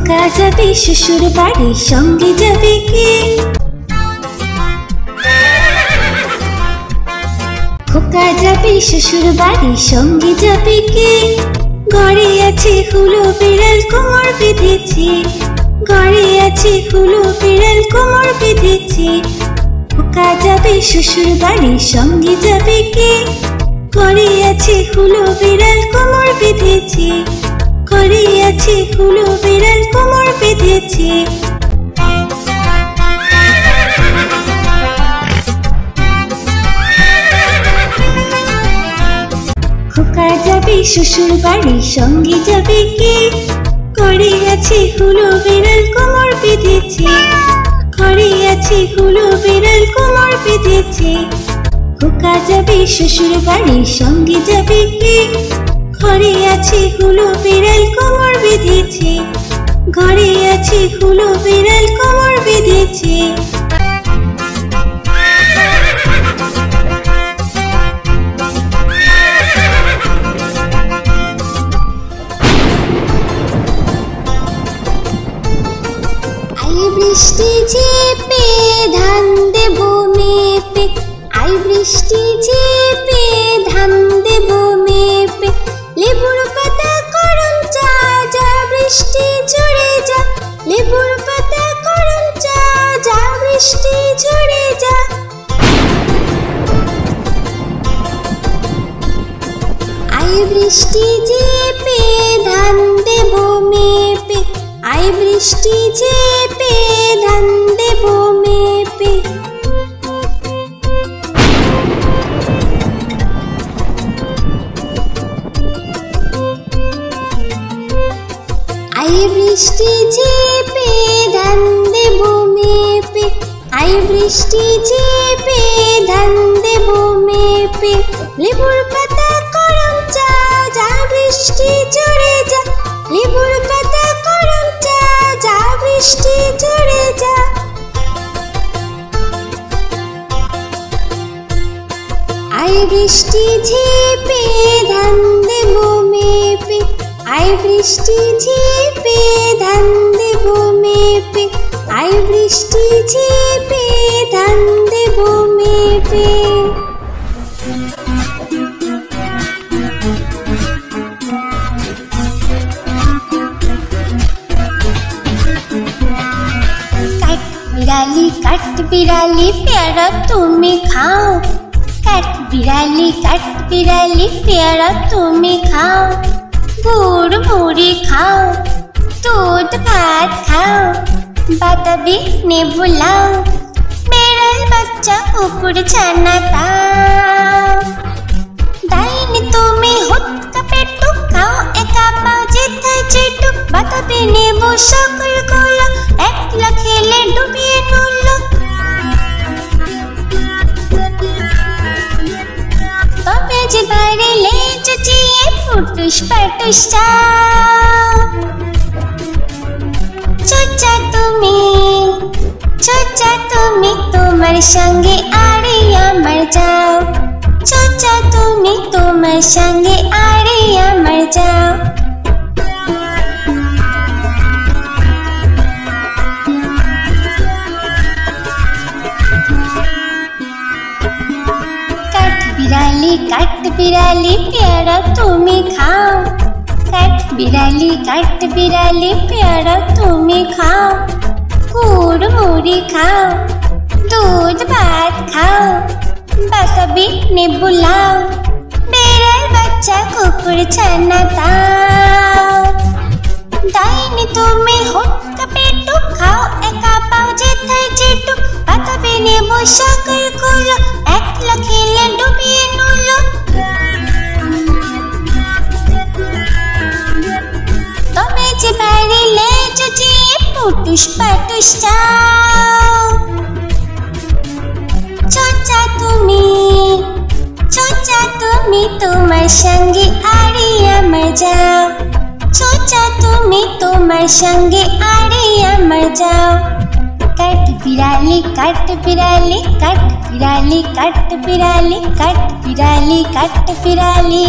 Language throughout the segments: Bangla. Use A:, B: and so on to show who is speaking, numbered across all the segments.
A: খোকা যাবে শ্বশুর বাড়ি, সঙ্গে যাবে কে? খোকা যাবে শ্বশুর বাড়ি, সঙ্গে যাবে কে? ঘরে আছে হুলো বিড়াল, কোমর বেঁধেছে। ঘরে আছে হুলো বিড়াল, কোমর বেঁধেছে। খোকা যাবে শ্বশুর বাড়ি, সঙ্গে যাবে কে? ঘরে আছে হুলো বিড়াল, কোমর বেঁধেছে। ঘরে আছে হুলো বিড়াল, কোমর বেঁধেছে। খোকা যাবে শ্বশুর বাড়ি, সঙ্গে যাবে কে? ঘরে আছে হুলো বিড়াল, কোমর বেঁধেছে। ঘরে আছে হুলো বিড়াল, কোমর বেঁধেছে। খোকা যাবে শ্বশুর বাড়ি, সঙ্গে যাবে কে? ঘরে আছে হুলো বিড়াল, কোমর বেঁধেছে। ঘরে আছে হুলো বিড়াল, কোমর বেঁধেছে। বৃষ্টি ঝেপে ধান দেব মেপে, আই বৃষ্টি ঝেপে ধান দেব মেপে। লেবুর পাতা করম চা, যা বৃষ্টি ঝরে যা। লেবুর পাতা করম চা, যা বৃষ্টি ঝরে যা। আই বৃষ্টি ঝেপে ধান দেব মেপে, আই বৃষ্টি ঝেপে ধান দেব মেপে। আই বৃষ্টি ঝেপে ধান দেব মেপে, আই বৃষ্টি ঝেপে ধান দেব মেপে। লেবুর পাতা করম চা, যা বৃষ্টি ঝরে যা। লেবুর পাতা করম চা, যা বৃষ্টি ঝরে যা। আই বৃষ্টি ঝেপে ধান দেব মেপে, আই বৃষ্টি ঝেপে ধান দেব মেপে। আই বৃষ্টি ঝেপে ধান দেব মেপে। কাঠ বিড়ালি পেয়ারা তুমি খাও। কাঠ বিড়ালি পেয়ারা তুমি খাও। গুড় মুড়ি খাও, দুধ ভাত খাও। বাতাবি নেবু লাও, বেড়াল বাচ্চা কুকুর ছানা তাও। ডাইনি তুমি হুৎকা পেটু খাও, একা পাও যেথায় যেটু। বাতাবি নেবু সকল গুলো, একলা খেলে ডুবিয়ে নুলো। তবে যে বাইরে লেজ চিয়ে ফুটুস পাটুস চাও। চোচা তুমি তোমার সঙ্গে আরে আমার যাও। চোচা তুমি তোমার সঙ্গে আরে আমার যাও। কাঠ বিড়ালি পেয়ারা তুমি খাও। কাঠ বিড়ালি পেয়ারা তুমি খাও। গুড় মুড়ি খাও, দুধ ভাত খাও। বাতাবি নেবু লাও, বেড়াল বাচ্চা কুকুর ছানা তাও। ডাইনি তুমি হুৎকা পেটু খাও, একা পাও যেথায় যেটু। বাতাবি নেবু সকল গুলো, একলা খেলে ডুবিয়ে নুলো। তবে যে বাইরে লেজ চিয়ে ফুটুস পাটুস চাও। চোচা তুমি তোমার সঙ্গে আরে আমার যাও। চোচা তুমি তোমার সঙ্গে আরে আমার যাও। কাঠ বিড়ালি কাঠ বিড়ালি কাঠ বিড়ালি কাঠ বিড়ালি কাঠ বিড়ালি কাঠ বিড়ালি।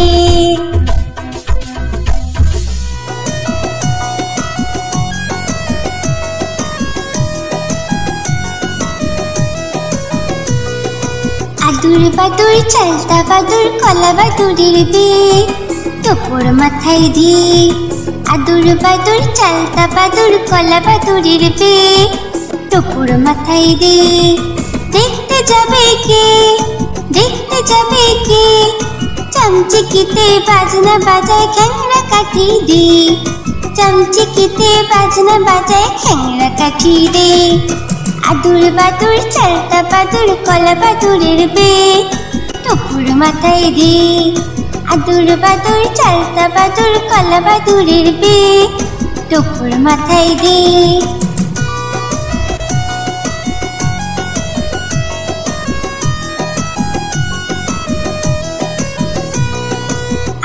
A: আদুর বাদুর চালতা বাদুর কলা বাদুরের বিয়ে টোপর মাথায় দিয়ে। আদুর বাদুর চালতা বাদুর কলা বাদুরের বিয়ে টোপর মাথায় দিয়ে। দেখতে যাবে কে, দেখতে যাবে কে, চামচিকিতে বাজনা বাজায় খ্যাংরা কাঠি দিয়ে। চামচিকিতে বাজনা বাজায় খ্যাংরা কাঠি দিয়ে। আদুর বাদুর চালতা বাদুর কলা বাদুরের বিয়ে টোপর মাথায় দিয়ে। আদুর বাদুর চালতা বাদুর কলা বাদুরের বিয়ে টোপর মাথায় দিয়ে।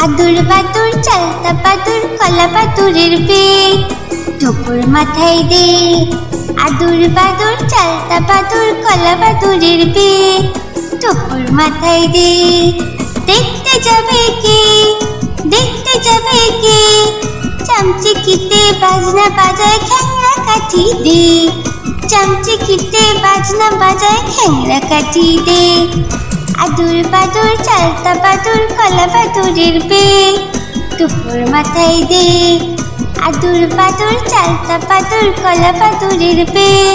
A: আদুর বাদুর চালতা বাদুর কলা বাদুরের বিয়ে টোপর মাথায় দিয়ে। আদুর বাদুর চালতা বাদুর কলা বাদুরের বিয়ে টোপর মাথায় দিয়ে। দেখতে যাবে কে, দেখতে যাবে কে, চামচিকিতে বাজনা বাজায় খ্যাংরা কাঠি দিয়ে। চামচিকিতে বাজনা বাজায় খ্যাংরা কাঠি দিয়ে। আদুর বাদুর চালতা বাদুর কলা বাদুরের বিয়ে টোপর মাথায় দিয়ে। আদুর বাদুর চালতা বাদুর কলা বাদুরের বিয়ে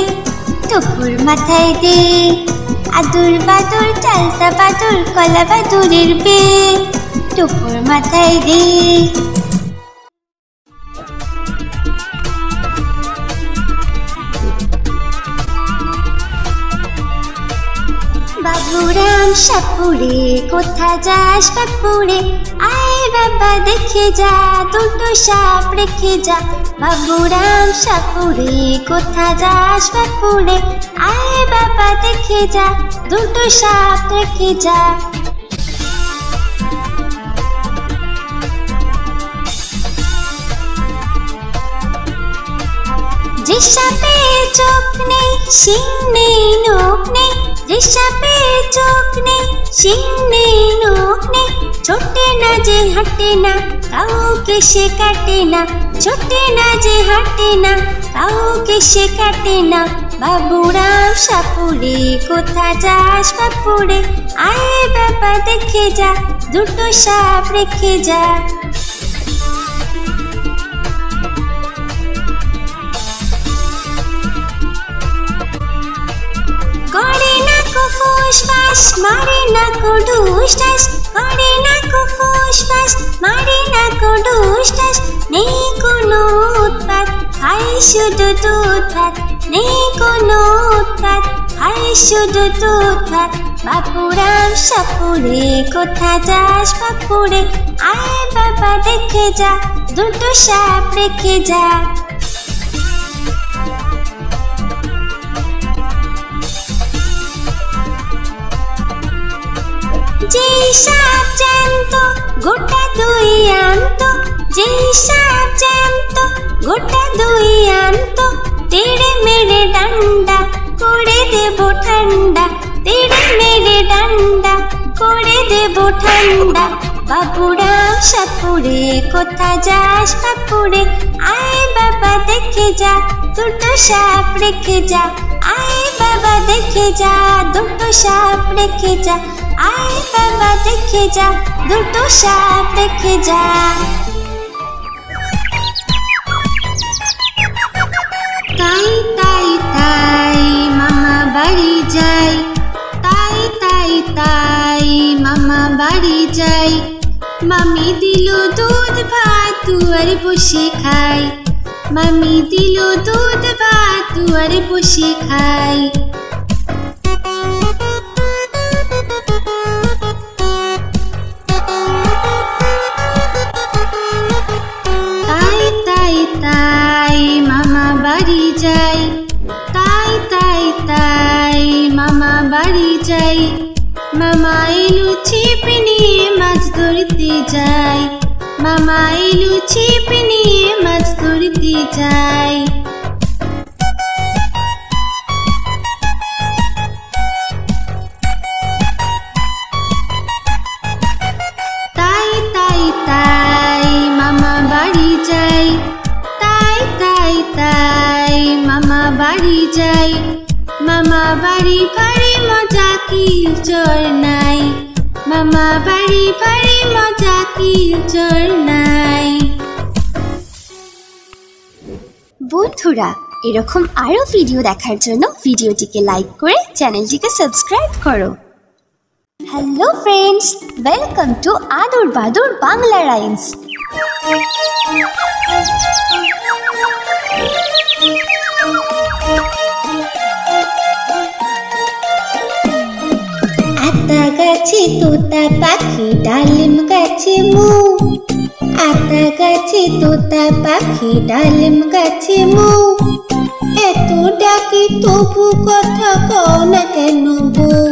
A: টোপর মাথায় দিয়ে। আদুর বাদুর চালতা বাদুর কলা বাদুরের বিয়ে টোপর মাথায় দিয়ে। বাবুরাম সাপুরে কোথা যাস বাপুরে, আয় বাবা দেখে যা দুটো সাপ রেখে যা। বাবুরাম সাপুরে কোথা যাস বাপুরে, আয় বাবা দেখে যা দুটো সাপ রেখে যা। যে সাপের চোখ নেই শিং নেই নখ নেই, যে সাপের চোখ নেই শিং নেই নখ নেই, ছোটে না যে হাঁটে না কাউকে সে কাটে না। ছোটে না যে হাঁটে না কাউকে সে কাটে না। বাবুরাম সাপুরে কোথা যাস বাপুরে, আয় বাবা দেখে যা দুটো সাপ রেখে যা। করে না কো ফুস ফাস মারে না কো ঢুস ঢাস, করে না কো ফুস ফাস মারে না কো ঢুস ঢাস। নেই কোনো উৎপাত খায় শুধু দুধ ভাত, নেই কোনো উৎপাত খায় শুধু দুধ ভাত। বাপুরাম সাপুরে কোথা যাস বাপুরে, আয় বাবা দেখে যা দুটো সাপ রেখে যা। যেই সাপ জ্যান্ত গোটা দুই আনত, যেই সাপ জ্যান্ত গোটা দুই আনত, তেড়ে মেরে ডান্ডা করে দেব ঠান্ডা। তেড়ে মেরে ডান্ডা করে দেব ঠান্ডা। বাবুরাম সাপুরে কোথা যাস বাপুরে, আয় বাবা দেখে যা দুটো সাপ রেখে যা। আয় বাবা দেখে যা দুটো সাপ রেখে যা। আয় বাবা দেখে যা দুটো সাপ রেখে যা। তাই তাই তাই মামা বাড়ি যাই, তাই তাই তাই মামা বাড়ি যাই। মামি দিল দুধ ভাত দুয়ারে বসে খাই, মামি দিল দুধ ভাত দুয়ারে বসে খাই। তাই তাই তাই মামা বাড়ি যাই, তাই তাই তাই মামা বাড়ি যাই। মামা এলো ছিপ নিয়ে মাছ ধরতে যাই, মামা এলো ছিপ নিয়ে মাছ ধরতে যাই। তাই তাই তাই মামা বাড়ি যাই, তাই তাই তাই মামা বাড়ি যাই। মামা বাড়ি ভারী মজা কি চর না মামা বাড়ি বাড়ি মজা কি জোর নাই। বন্ধুরা, এরকম আরো ভিডিও দেখার জন্য ভিডিওটিকে লাইক করে চ্যানেলটিকে সাবস্ক্রাইব করো। হ্যালো ফ্রেন্ডস, ওয়েলকাম টু আদর বাদর বাংলা রাইমস। আতা গাছে তোতা পাখি ডালিম গাছে মু, আতা গাছে তোতা পাখি ডালিম গাছে মু, এত ডাকি তবু কথা কও না কেন বউ,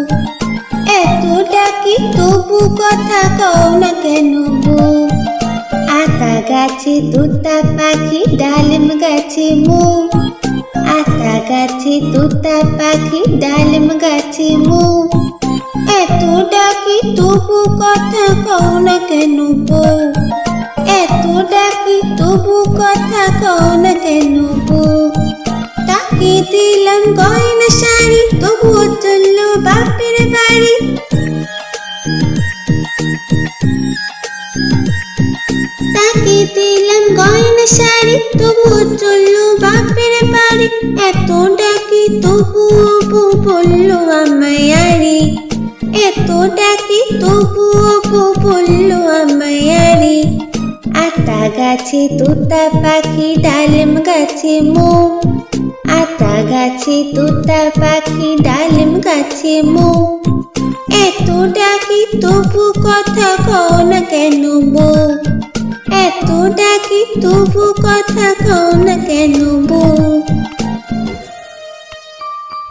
A: এত ডাকি তবু কথা কও না কেন বউ। আতা গাছে তোতা পাখি ডালিম গাছে মু, আতা গাছে তোতা পাখি ডালিম গাছে মু, এত ডাকি তবু কথা কও না কেন বউ, এত ডাকি তবু কথা কও না কেন বউ। তাকে দিলাম গয়না শাড়ি তবুও চললো বাপের বাড়ি, তাকে দিলাম গয়না শাড়ি তবুও চললো বাপের বাড়ি, এত ডাকি তবুও বউ বললো আমায় আরে, এত ডাকি তবুও বউ বললো আমায় আরে। আতা গাছে তোতা পাখি ডালিম গাছে মু, আতা গাছে তোতা পাখি ডালিম গাছে মু, এত ডাকি তবু কথা কও না কেন বউ, এত ডাকি তবু কথা কও না কেন বউ।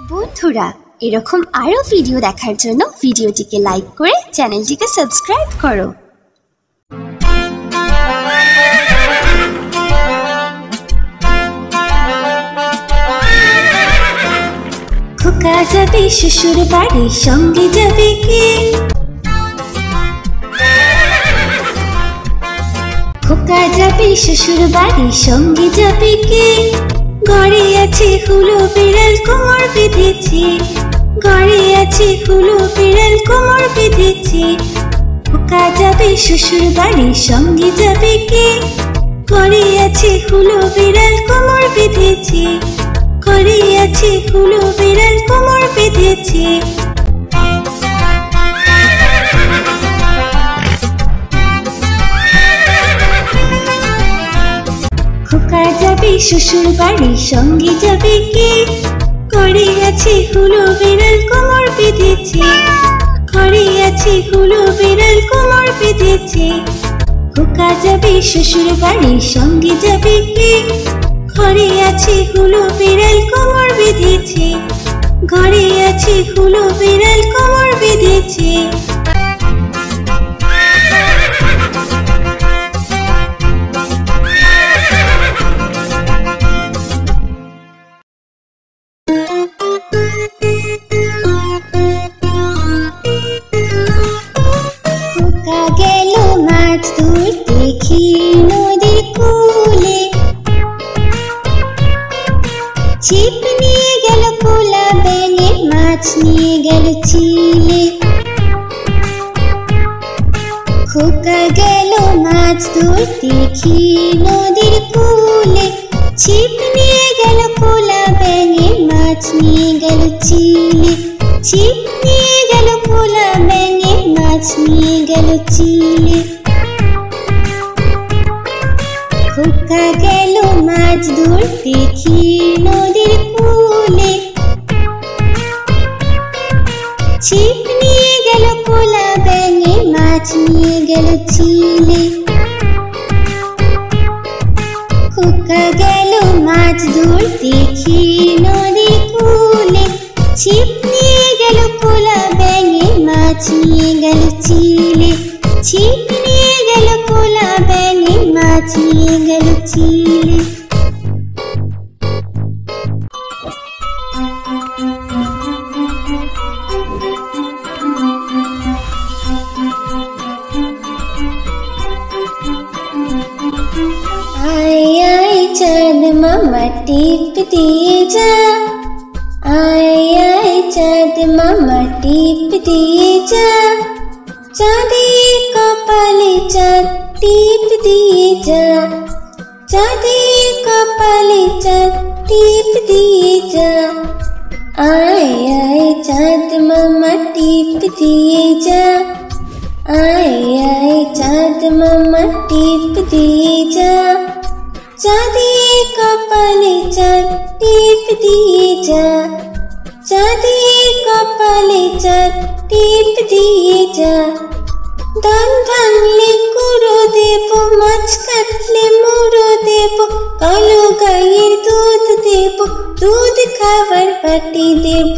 A: বন্ধুরা, এরকম আরো ভিডিও দেখার জন্য ভিডিওটিকে লাইক করে চ্যানেলটিকে সাবস্ক্রাইব করো। খোকা যাবে শ্বশুর বাড়ি সঙ্গে যাবে কে, খোকা যাবে শ্বশুর বাড়ি সঙ্গে যাবে কে, ঘরে আছে হুলো বিড়াল কোমর বেঁধেছে, ঘরে আছে হুলো বিড়াল কোমর বেঁধেছে, খোকা যাবে শ্বশুর বাড়ি সঙ্গে যাবে কে, ঘরে আছে হুলো বিড়াল কোমর বেঁধেছে, ঘরে আছে হুলো বিড়াল কোমর বেঁধেছে। খোকা যাবে শ্বশুর বাড়ি সঙ্গে যাবে কে, ঘরে আছে হুলো বিড়াল কোমর বেঁধেছে, ঘরে আছে হুলো বিড়াল কোমর বেঁধেছে, খোকা যাবে শ্বশুর বাড়ি সঙ্গে যাবে কে, ঘরে আছে হুলো বিড়াল কোমর বেঁধেছে, ঘরে আছে হুলো বিড়াল কোমর বেঁধেছে। খোকা গেল মাছ ধরতে নদীর কূলে, ছিপ নিয়ে গেল পোলা ব্যাঙে, মাছ নিয়ে গেল চিলে। খোকা গেল মাছ ধরতে নদীর কূলে, ছিপ নিয়ে গেল পোলা ব্যাঙে, মাছ নিয়ে গেল চিলে, ছিপ নিয়ে গেল পোলা ব্যাঙে, মাছ নিয়ে গেল চিলে। খোকা গেল মাছ ধরতে নদীর কূলে, ছিপ নিয়ে গেল পোলা ব্যাঙে, মাছ নিয়ে গেল চিলে। খোকা গেল মাছ ধরতে নদীর কূলে, ছিপ নিয়ে গেল পোলা ব্যাঙে, মাছ নিয়ে গেল চিলে, ছিপ নিয়ে গেল পোলা ব্যাঙে, মাছ নিয়ে গেল চিলে। आय आय चाँद मामा टीप दिए जा, आय आय चाँद मामा टीप दिए जा, চাঁদের কপালে চাঁদ টিপ দিয়ে যা, চাঁদের কপালে চাঁদ টিপ দিয়ে যা। আয় আয় চাঁদ মামা টিপ দিয়ে যা, আয় আয় চাঁদ মামা টিপ দিয়ে যা। চাঁদের কপালে চাঁদ টিপ দিয়ে যা, চাঁদের কপালে চাঁদ টিপ দিয়ে যা। ধান ভাঙলে কুড়ো দেব, মাছ কাটলে মুড়ো দেব, কালো গাইয়ের দুধ দেব, দুধ খাবার বাটি দেব।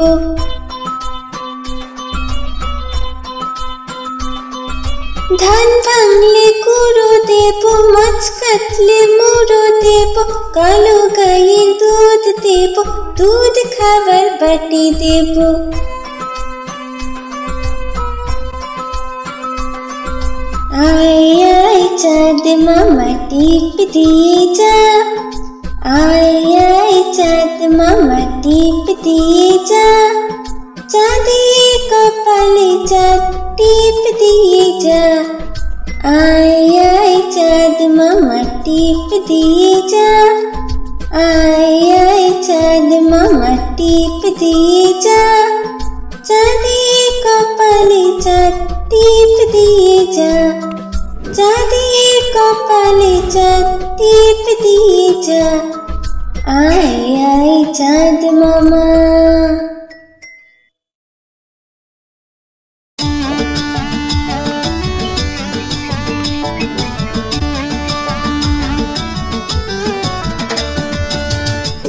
A: ধান ভাঙলে কুড়ো দেব, মাছ কাটলে মুড়ো দেব, কালো গাইয়ের দুধ দেব, দুধ খাবার বাটি দেব। আয় আয় চাঁদ মামা টিপ দিয়ে যা, আয় আয় চাঁদ মামা টিপ দিয়ে যা। চাঁদের কপালে চাঁদ টিপ দিয়ে যা, আয় আয় চাঁদ মামা টিপ দিয়ে যা, আয় আয় চাঁদ মামা টিপ দিয়ে যা। চাঁদের কপালে চাঁদ টিপ দিয়ে যা, চাঁদের কপালে চাঁদ টিপ দিয়ে যা। আয় আয় চাঁদ মামা।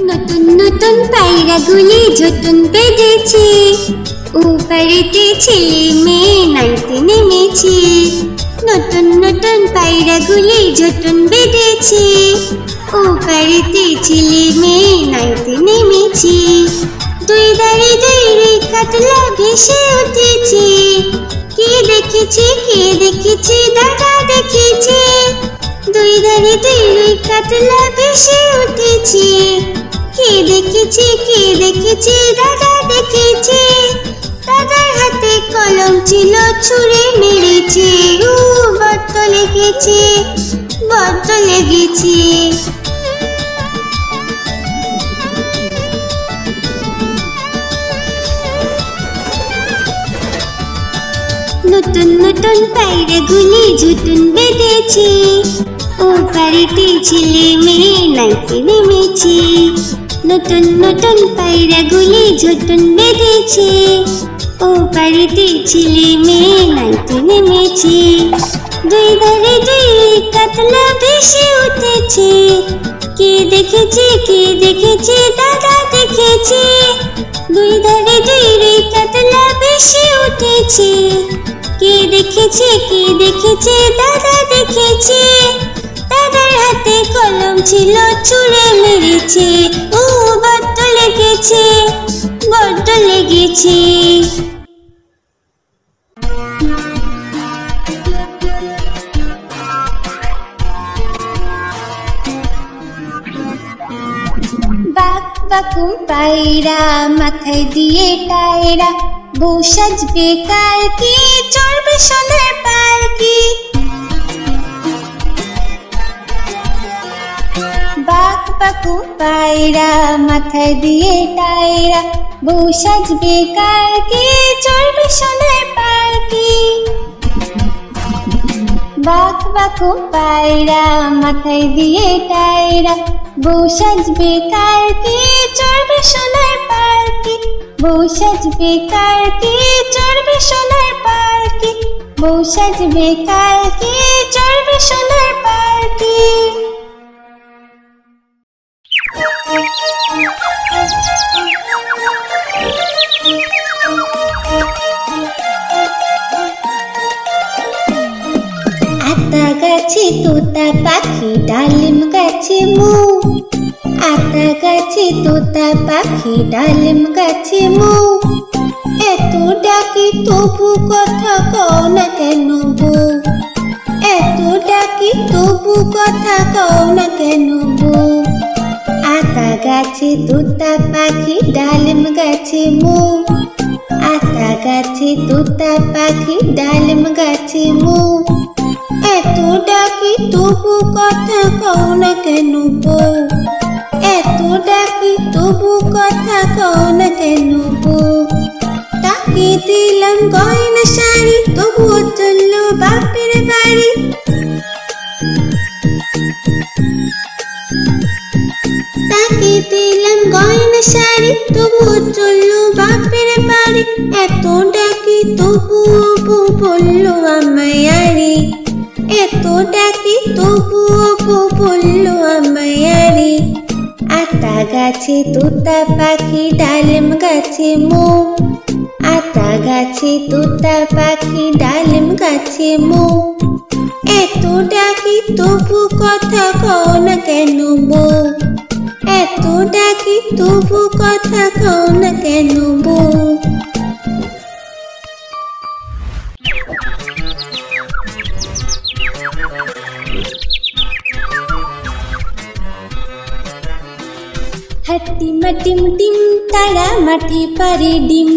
A: নতুন নতুন পায়রাগুলি ঝুটুন বেঁধেছে, উপরেতে ছেলে মেয়ে নাইতে নেমেছে। নতুন নতুন পায়রাগুলি ঝুটুন বেঁধেছে, উপরেতে ছেলে মেয়ে নাইতে নেমেছে। দুই ধারে দুই রে কাতলা ভেসে উঠেছে, কে দেখেছে কে দেখেছে দাদা দেখেছে। দুই ধারে দুই রে কাতলা ভেসে উঠেছে, কে দেখেছে কে দেখেছে দাদা দেখেছে। দাদার হাতে কলম ছিল ছুঁড়ে মেরেছে, বড্ড লেগেছে বড্ড লেগেছে। নতুন নতুন পায়রাগুলি ঝুটুন বেঁধেছে, ও বাড়িতে ছেলে মেয়ে নাইতে নেমেছে। নতুন নতুন পায়রাগুলি ঝুটুন বেঁধেছে, ও বাড়িতে ছেলে মেয়ে নাইতে নেমেছে। দুই ধারে দুই কাতলা ভেসে উঠেছে, কে দেখেছে কে দেখেছে দাদা দেখেছে। দুই ধারে দুই কাতলা ভেসে উঠেছে, কে দেখেছে কে দেখেছে দাদা দেখেছে। দাদার হাতে কলম ছিল ছুঁড়ে মেরেছে, বড্ড লেগেছে বড্ড লেগেছে। বাক বাকুম পায়রা মাথায় দিয়ে টায়রা, বউ সাজবে কালকে চড়বে সোনার পালকি। বাক বাকুম পায়রা মাথায় দিয়ে টায়রা, বউ সাজবে কালকে চড়বে সোনার পালকি। বাক বাকুম পায়রা মাথায় দিয়ে টায়রা, বউ সাজবে কালকে চড়বে সোনার পালকি। বউ সাজবে কালকে চড়বে সোনার পালকি, বউ সাজবে কালকে চড়বে সোনার পালকি। আতা গাছে তোতা পাখি ডালিম গাছে মু, আতা গাছে তোতা পাখি ডালিম গাছে মু। এত ডাকি তবু কথা কও না কেন বউ, এত ডাকি তবু কথা কও না কেন বউ। আতা গাছে তোতা পাখি ডালিম গাছে মু, আতা গাছে তোতা পাখি ডালিম গাছে মো এত ডাকি তবু কথা কও না কেন বউ এত ডাকি তবু কথা কও না কেন বউ তাকে দিলাম গয়না শাড়ি তবুও চললো বাপের বাড়ি তাকে দিলাম গয়না শাড়ি তবুও চললো বাপের বাড়ি এত ডাকি তবুও বউ বললো আমায় আরে এত ডাকি তবুও বউ বললো আমায় আরে আতা গাছে তোতা পাখি ডালিম গাছে মো আতা গাছে তোতা পাখি ডালিম গাছে মো এত ডাকি তবু কথা কও না কেন বউ এত ডাকি তবু কথা কও না কেন বউ হাট্টিমা টিম টিম তারা মাটি পারে ডিম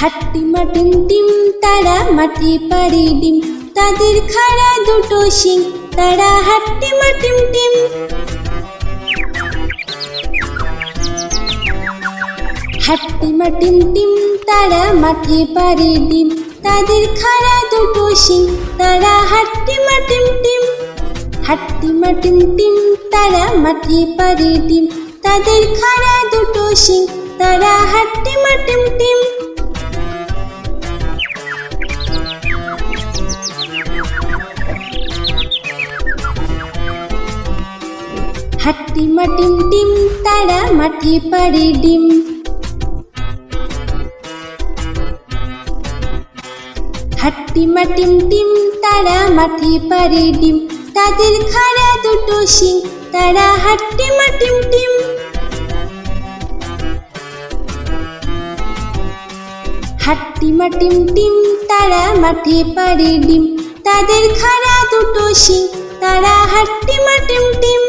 A: হাট্টিমা টিম টিম তারা মাটি পারে ডিম তাদের খাড়া দুটো শিং তারা হাট্টিমা টিম টিম হাট্টিমা টিম টিম তারা মাটি পারে ডিম তাদের খাড়া দুটো শিং তারা হাট্টিমা টিম টিম হাট্টিমা টিম টিম তারা মাটি পারে ডিম তাদের খাড়া দুটো শিং তারা হাট্টিমা টিম টিম হাট্টিমা টিম টিম তারা মাটি পারে ডিম হাট্টিমা টিম টিম তারা মাটি পারে ডিম তাদের খাড়া দুটো শিং তারা হাট্টিমা টিম টিম হাট্টিমা টিম টিম তারা মাটি পারে ডিম তাদের খাড়া দুটো শিং তারা হাট্টিমা টিম টিম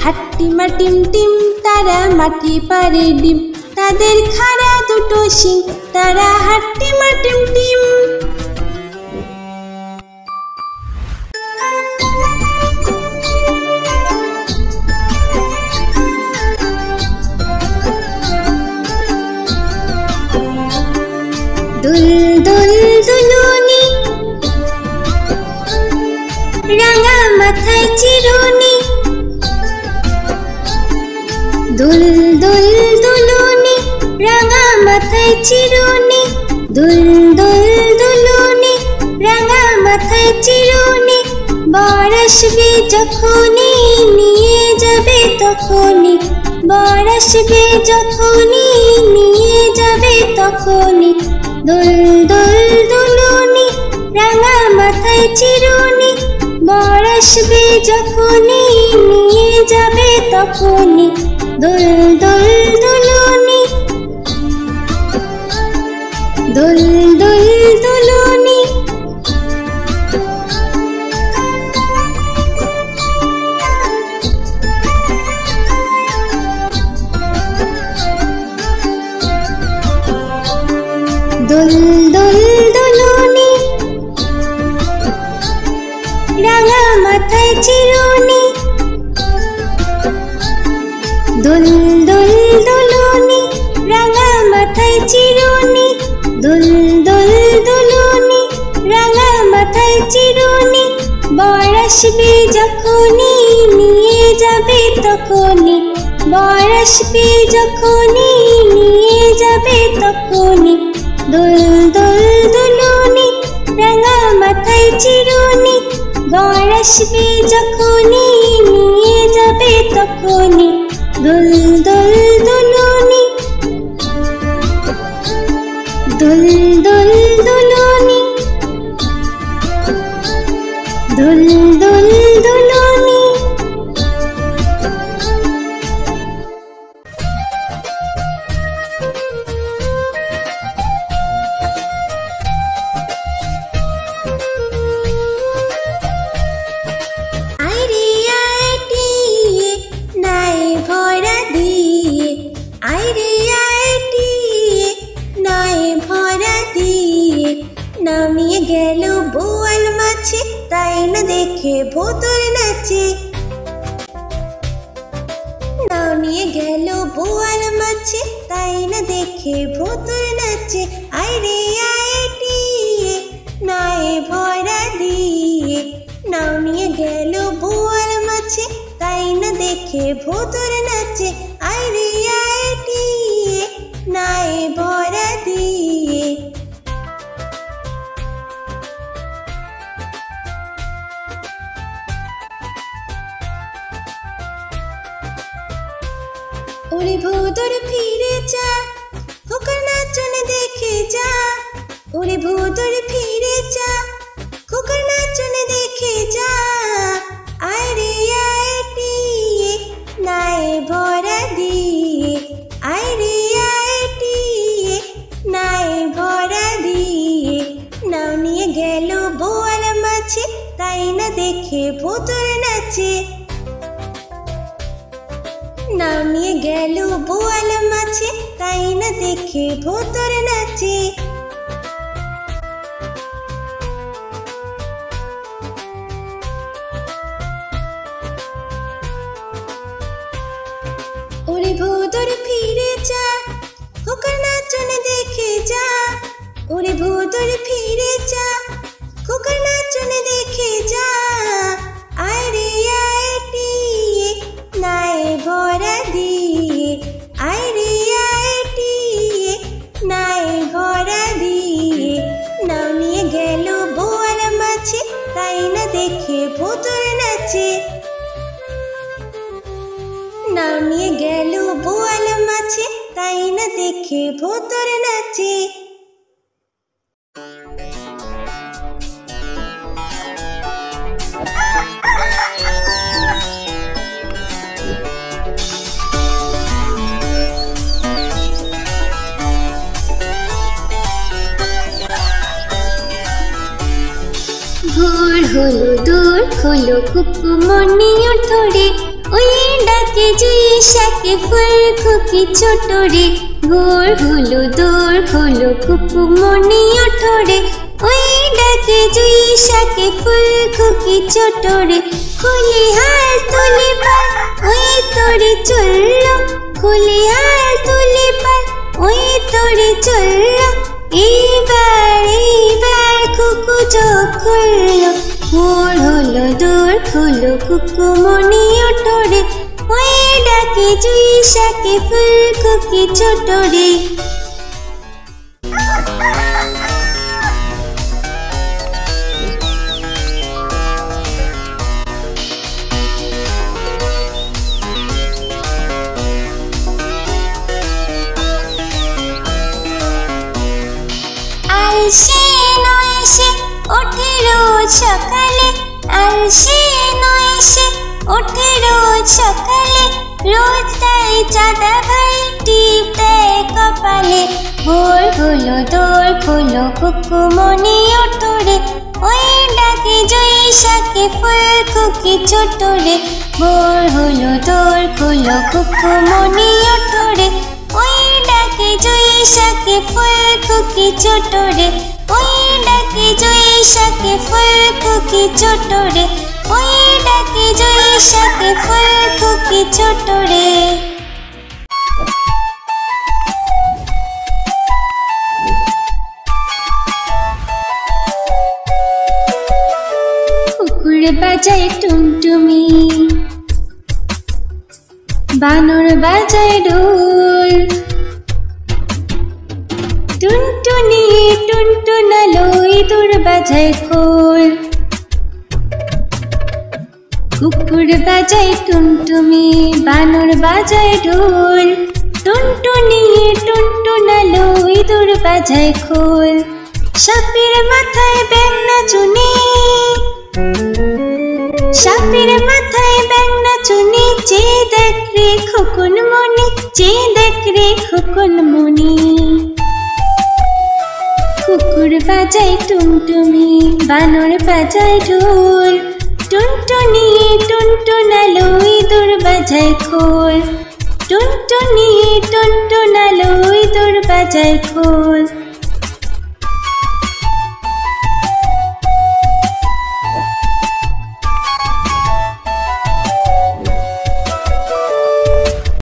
A: হাট্টিমা টিম টিম তারা মাটি পারে ডিম তাদের খাড়া দুটো শিং তারা হাট্টিমা টিম টিম দুল দুল দুলুনি রাঙা মাথায় চিরুনি দুল দুল দুলুনি রাঙা মাথায় চিরুনি দুল দুল দুলুনি রাঙা মাথায় চিরুনি বর আসবে যখনই নিয়ে যাবে তখনই বর আসবে যখনই নিয়ে যাবে তখনই দুল দুল দুলুনি রাঙা মাথায় চিরুনি বর আসবে যখনই নিয়ে যাবে তখনই দুল দুল দুলুনি দুল দুল দুলুনি দুল দুল দুলুনি রাঙা মাথায় চিরুনি দুল দুল দুলুনি রাঙা মাথায় চিরুনি দুল দুল দুলুনি রাঙা মাথায় চিরুনি বর আসবে যখনই নিয়ে যাবে তখনই বর আসবে যখনই নিয়ে যাবে তখনই দুল দুল দুলুনি রাঙা মাথায় চিরুনি বর আসবে যখনই নিয়ে যাবে তখনই দুল দুল দুলুনি দুল দুল দুলুনি দুল দুল দুলুনি আইরে আইটি নাই ভরা দি দেখে ভূতুড়ে নাচে। নাও নিয়ে গেল বোয়াল মাছে, তাই না দেখে ভূতুড়ে নাচে। আইরে আইটিয়ে নায়ে ভরা দিয়ে, নাও নিয়ে গেল বোয়াল মাছে, তাই না দেখে ভূতুড়ে নাচে। আইরে আইটিয়ে নায়ে ভরা দিয়ে। ওরে ভূতুড় ফিরে যা, খোকার নাচন দেখে যা। ওরে ভূতুড় ফিরে যা, খোকার নাচন দেখে যা। আইরে আইটিয়ে নায়ে ভরা দিয়ে, আইরে আইটিয়ে নায়ে ভরা দিয়ে। নাও নিয়ে গেল বোয়াল মাছে, তাই না দেখে ভূতুড়ে নাচে। নাও নিয়ে গেল বোয়াল মাছে, তাই না দেখে ভূতুড়ে নাচে। ওরে ভূতুড় ফিরে যা, খোকার নাচন দেখে যা। ওরে ভূতুড় ফিরে যা, খোকার নাচন দেখে যা। আইরে আইটিয়ে নায়ে ভরা দিয়ে, আইরে আইটিয়ে নায়ে ভরা দিয়ে। নাও নিয়ে গেল বোয়াল মাছে, তাই না দেখে ভূতুড়ে নাচে। নাও নিয়ে গেল বোয়াল মাছে, তাই না দেখে ভূতুড়ে নাচে। ভোর হলো দূর হলো কুকুমনি ওঠরে, ওই ডাকে জুই শাকে ফুল খুকি ছোট রে। ভোর হলো দূর হলো কুকুমনি ওঠরে, ওই ডাকে জুই শাকে ফুল খুকি ছোট রে। খুলি হার তুলি পার, ওই তোরে চললো। খুলি হার তুলি পার, ওই তোরে চললো। এইবার এইবার কুকু চোখ খুললো। ভোর হলো দূর হলো কুকুমনি ওঠরে, ওই ডাকে জুই শাকে ফুল খুকি ছোট রে। আলসে নয় সে ওঠে রোজ সকালে, আলসে নয় সে ওঠে রোজ সকালে। রোজ তাই চাঁদা ভাই টিপ দেয় কপালে। ভোর হলো দোর হলো কুকুমনি ওঠরে, ওই ডাকে জুই শাকে ফুল খুকি ছোট রে। ভোর হলো দোর হলো কুকুমনি ওঠরে, ওই ডাকে জুই শাকে ফুল খুকি ছোট রে। ওই ডাকে জুই শাকে ফুল খুকি ছোট রে। ওই ডাকে জুই শাকে ফুল খুকি ছোট রে। কুকুর বাজায় টুমটুমি, বানর বাজায় ঢোল। টুনটুনি টুনটুনালো ইঁদুর বাজায় খোল। কুকুর বাজায় টুমটুমি, বানর বাজায় ঢোল। টুনটুনি টুনটুনালো ইঁদুর বাজায় খোল। সাপের মাথায় ব্যাঙ নাচুনি, সাপের মাথায় ব্যাঙ নাচুনি। চেয়ে দেখ রে খোকন মনি, চেয়ে দেখ রে খোকন মনি। কুকুর বাজায় টুনটুমি, বানর বাজায় ঢোল। টুনটুনি টুনটুনালো ইঁদুর বাজায় খোল। টুনটুনি টুনটুনালো ইঁদুর বাজায় খোল।